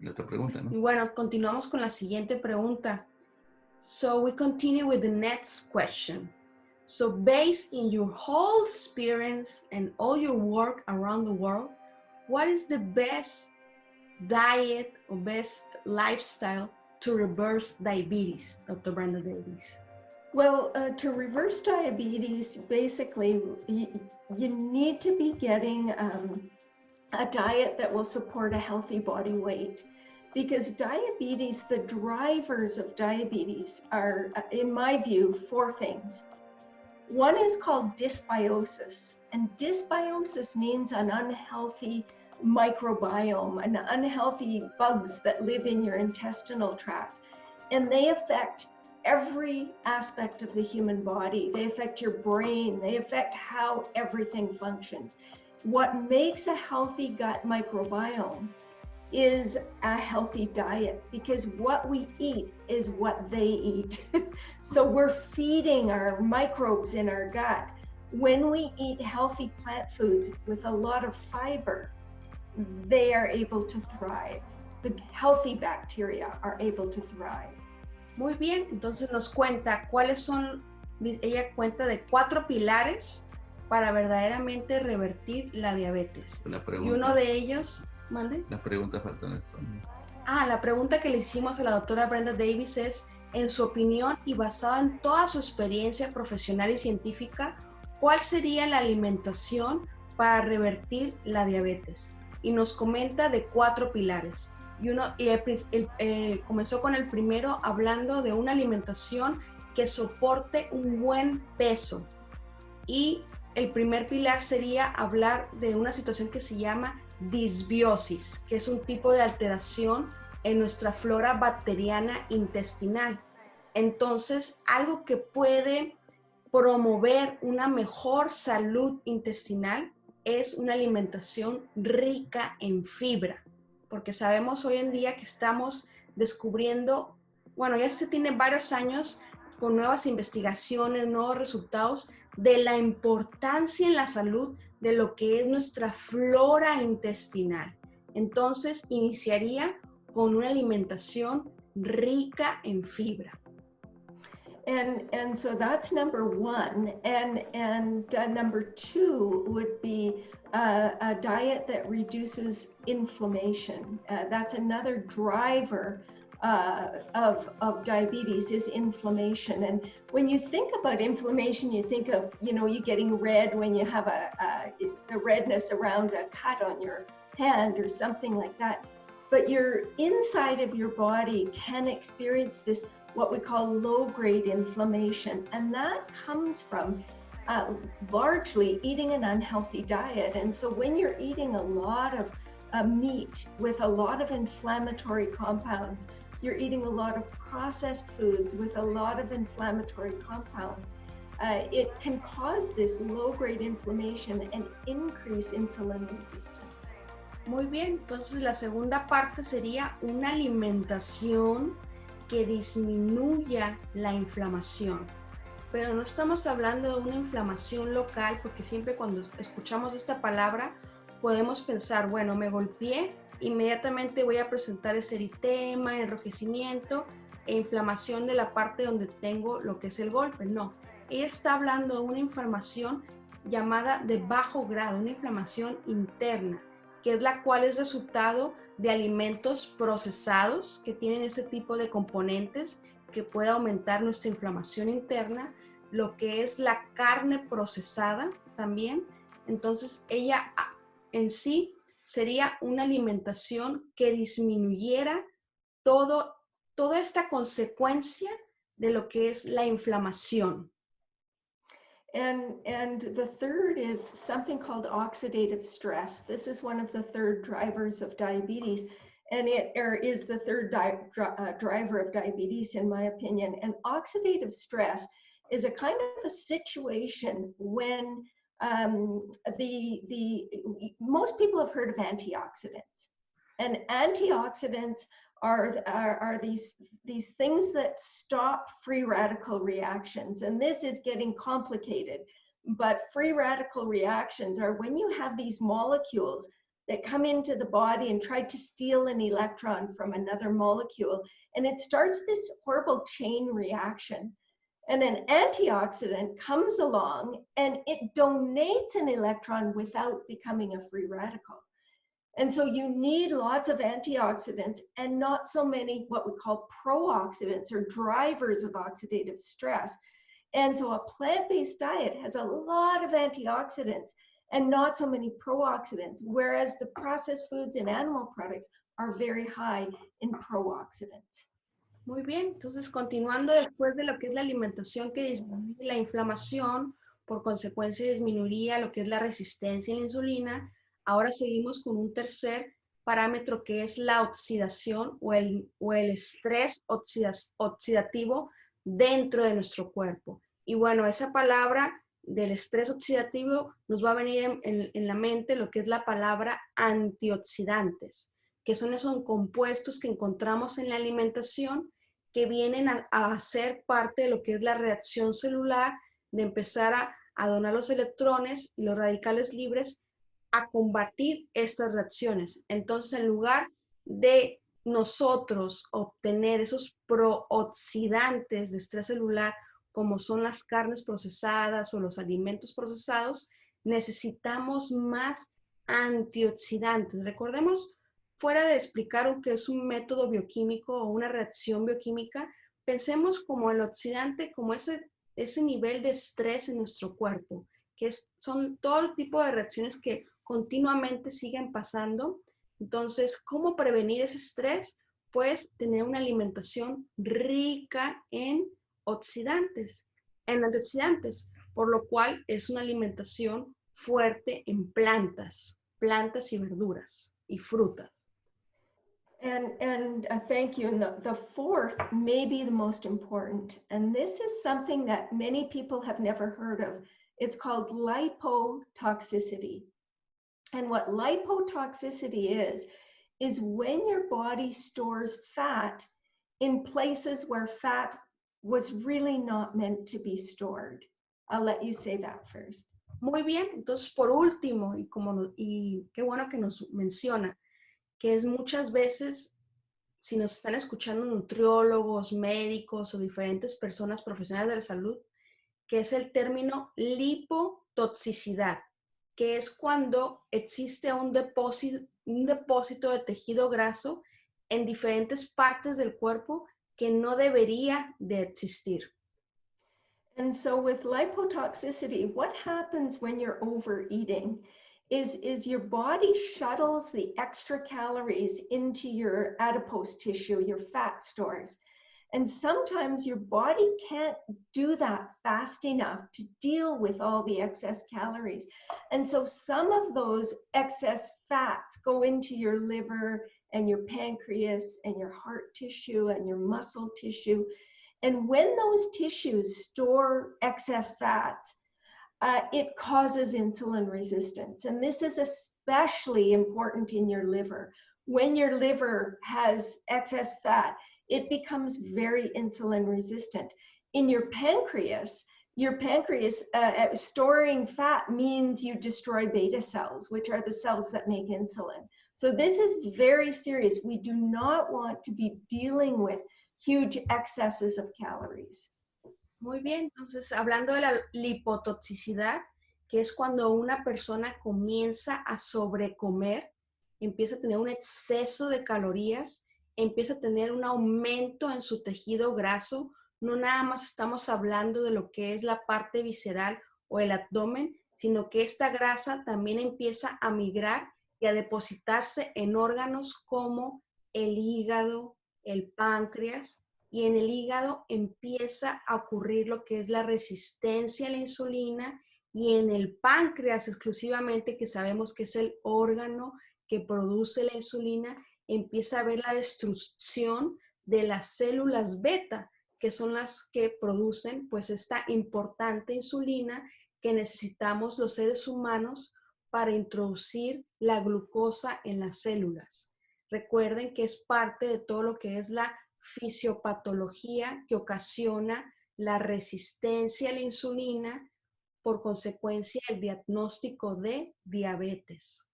La otra pregunta, ¿no? Y bueno, continuamos con la siguiente pregunta. So we continue with the next question. So based in your whole experience and all your work around the world, what is the best diet or best lifestyle to reverse diabetes, Dr. Brenda Davis? Well, to reverse diabetes, basically, you need to be getting a diet that will support a healthy body weight. Because diabetes, the drivers of diabetes are, in my view, 4 things. One is called dysbiosis, and dysbiosis means an unhealthy microbiome, an unhealthy bugs that live in your intestinal tract, and they affect every aspect of the human body. They affect your brain, they affect how everything functions. What makes a healthy gut microbiome is a healthy diet, because what we eat is what they eat. So we're feeding our microbes in our gut. When we eat healthy plant foods with a lot of fiber, they are able to thrive. The healthy bacteria are able to thrive. Muy bien, entonces nos cuenta cuáles son, ella cuenta de 4 pilares para verdaderamente revertir la diabetes. La pregunta, y uno de ellos, ¿mande? La pregunta faltó en el son. La pregunta que le hicimos a la doctora Brenda Davis es, en su opinión y basada en toda su experiencia profesional y científica, ¿cuál sería la alimentación para revertir la diabetes? Y nos comenta de 4 pilares. Comenzó con el primero hablando de una alimentación que soporte un buen peso. Y el primer pilar sería hablar de una situación que se llama disbiosis, que es un tipo de alteración en nuestra flora bacteriana intestinal. Entonces, algo que puede promover una mejor salud intestinal es una alimentación rica en fibra, porque sabemos hoy en día que estamos descubriendo, bueno, ya se tiene varios años con nuevas investigaciones, nuevos resultados de la importancia en la salud de lo que es nuestra flora intestinal. Entonces, iniciaría con una alimentación rica en fibra. And so that's number 1. And number 2 would be a diet that reduces inflammation. That's another driver of diabetes, is inflammation. And when you think about inflammation, you think of, you getting red when you have a redness around a cut on your hand or something like that. But your inside of your body can experience this, what we call low-grade inflammation. And that comes from largely eating an unhealthy diet. And so when you're eating a lot of meat with a lot of inflammatory compounds, you're eating a lot of processed foods with a lot of inflammatory compounds, it can cause this low-grade inflammation and increase insulin resistance. Muy bien, entonces la segunda parte sería una alimentación que disminuya la inflamación. Pero no estamos hablando de una inflamación local, porque siempre cuando escuchamos esta palabra podemos pensar, bueno, me golpeé, inmediatamente voy a presentar ese eritema, enrojecimiento e inflamación de la parte donde tengo lo que es el golpe. No, ella está hablando de una inflamación llamada de bajo grado, una inflamación interna, que es la cual es resultado de alimentos procesados que tienen ese tipo de componentes que puede aumentar nuestra inflamación interna, lo que es la carne procesada también. Entonces ella en sí sería una alimentación que disminuyera toda esta consecuencia de lo que es la inflamación. And the third is something called oxidative stress. This is one of the third drivers of diabetes, and it is the third driver of diabetes, in my opinion. And oxidative stress is a kind of a situation when most people have heard of antioxidants, and antioxidants are these things that stop free radical reactions. And this is getting complicated, but free radical reactions are when you have these molecules that come into the body and try to steal an electron from another molecule. And it starts this horrible chain reaction. And an antioxidant comes along and it donates an electron without becoming a free radical. And so you need lots of antioxidants and not so many what we call pro-oxidants or drivers of oxidative stress. And so a plant-based diet has a lot of antioxidants and not so many pro-oxidants, whereas the processed foods and animal products are very high in pro-oxidants. Muy bien, entonces continuando después de lo que es la alimentación que disminuye la inflamación, por consecuencia disminuiría lo que es la resistencia a la insulina, ahora seguimos con un tercer parámetro que es la oxidación o el estrés oxidativo dentro de nuestro cuerpo. Y bueno, esa palabra del estrés oxidativo nos va a venir en la mente lo que es la palabra antioxidantes, que son esos compuestos que encontramos en la alimentación que vienen a ser parte de lo que es la reacción celular, de empezar a donar los electrones y los radicales libres a combatir estas reacciones. Entonces, en lugar de nosotros obtener esos prooxidantes de estrés celular, como son las carnes procesadas o los alimentos procesados, necesitamos más antioxidantes. Recordemos, fuera de explicar lo que es un método bioquímico o una reacción bioquímica, pensemos como el oxidante, como ese nivel de estrés en nuestro cuerpo, que son todo tipo de reacciones que continuamente siguen pasando. Entonces, ¿cómo prevenir ese estrés? Pues tener una alimentación rica en antioxidantes, por lo cual es una alimentación fuerte en plantas y verduras y frutas. And thank you. And the fourth may be the most important. And this is something that many people have never heard of. It's called lipotoxicity. And what lipotoxicity is when your body stores fat in places where fat was really not meant to be stored. I'll let you say that first. Muy bien. Entonces, por último, y qué bueno que nos menciona, que es muchas veces, si nos están escuchando nutriólogos, médicos o diferentes personas profesionales de la salud, que es el término lipotoxicidad, que es cuando existe un depósito de tejido graso en diferentes partes del cuerpo que no debería de existir. And so with lipotoxicity, what happens when you're overeating is your body shuttles the extra calories into your adipose tissue, your fat stores. And sometimes your body can't do that fast enough to deal with all the excess calories. And so some of those excess fats go into your liver and your pancreas and your heart tissue and your muscle tissue. And when those tissues store excess fats, it causes insulin resistance. And this is especially important in your liver. When your liver has excess fat, it becomes very insulin resistant. In your pancreas storing fat means you destroy beta cells, which are the cells that make insulin. So this is very serious. We do not want to be dealing with huge excesses of calories. Muy bien, entonces hablando de la lipotoxicidad, que es cuando una persona comienza a sobrecomer, empieza a tener un exceso de calorías, empieza a tener un aumento en su tejido graso, no nada más estamos hablando de lo que es la parte visceral o el abdomen, sino que esta grasa también empieza a migrar y a depositarse en órganos como el hígado, el páncreas, y en el hígado empieza a ocurrir lo que es la resistencia a la insulina, y en el páncreas exclusivamente, que sabemos que es el órgano que produce la insulina, empieza a haber la destrucción de las células beta, que son las que producen pues esta importante insulina que necesitamos los seres humanos para introducir la glucosa en las células. Recuerden que es parte de todo lo que es la fisiopatología que ocasiona la resistencia a la insulina, por consecuencia el diagnóstico de diabetes.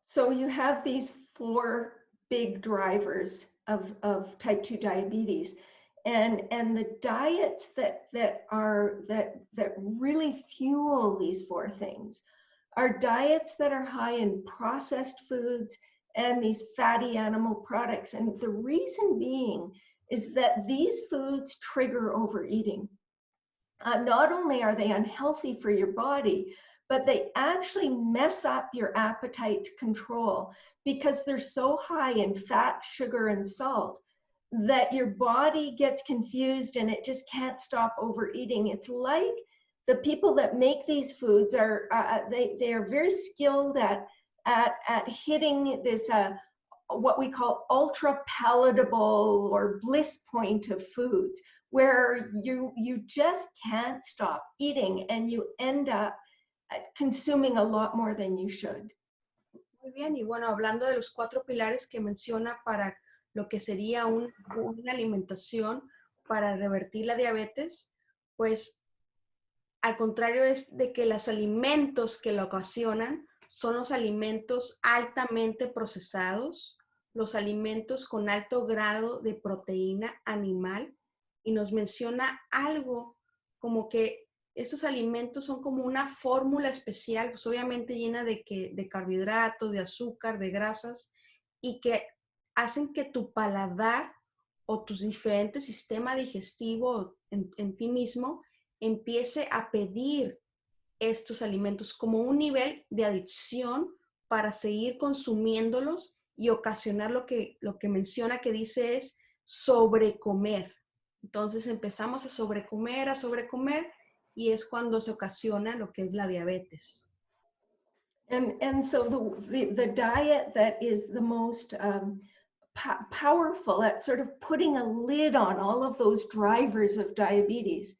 So you have these 4 big drivers of type 2 diabetes. And the diets that really fuel these 4 things are diets that are high in processed foods and these fatty animal products. And the reason being is that these foods trigger overeating. Not only are they unhealthy for your body, but they actually mess up your appetite control because they're so high in fat, sugar, and salt that your body gets confused and it just can't stop overeating. It's like the people that make these foods are they are very skilled at hitting this what we call ultra palatable or bliss point of foods, where you just can't stop eating and you end up consuming a lot more than you should. Muy bien, y bueno, hablando de los 4 pilares que menciona para lo que sería una alimentación para revertir la diabetes, pues al contrario es de que los alimentos que lo ocasionan son los alimentos altamente procesados, los alimentos con alto grado de proteína animal, y nos menciona algo como que estos alimentos son como una fórmula especial, pues obviamente llena de carbohidratos, de azúcar, de grasas, y que hacen que tu paladar o tus diferentes sistemas digestivos en ti mismo empiece a pedir estos alimentos como un nivel de adicción para seguir consumiéndolos y ocasionar lo que menciona, que dice es sobrecomer. Entonces empezamos a sobrecomer, y es cuando se ocasiona lo que es la diabetes. And so the diet that is the most powerful at sort of putting a lid on all of those drivers of diabetes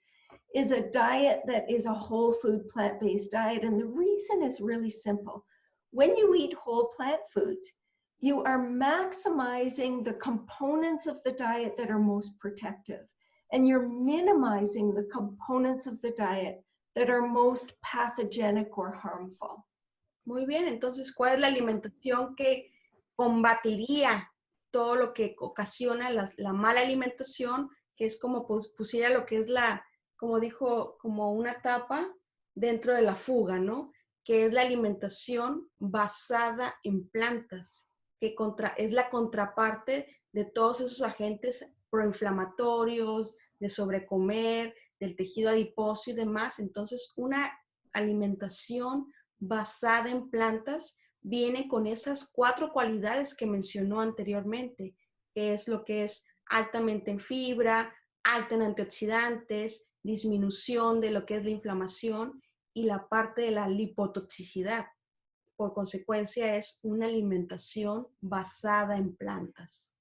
is a diet that is a whole food plant-based diet. And the reason is really simple. When you eat whole plant foods, you are maximizing the components of the diet that are most protective, and you're minimizing the components of the diet that are most pathogenic or harmful. Muy bien, entonces, ¿cuál es la alimentación que combatiría todo lo que ocasiona la mala alimentación? Que es como pusiera lo que es como dijo, como una tapa dentro de la fuga, ¿no? Que es la alimentación basada en plantas, que es la contraparte de todos esos agentes proinflamatorios, de sobrecomer, del tejido adiposo y demás. Entonces, una alimentación basada en plantas viene con esas 4 cualidades que mencionó anteriormente, que es lo que es altamente en fibra, alta en antioxidantes, disminución de lo que es la inflamación y la parte de la lipotoxicidad. Por consecuencia, es una alimentación basada en plantas.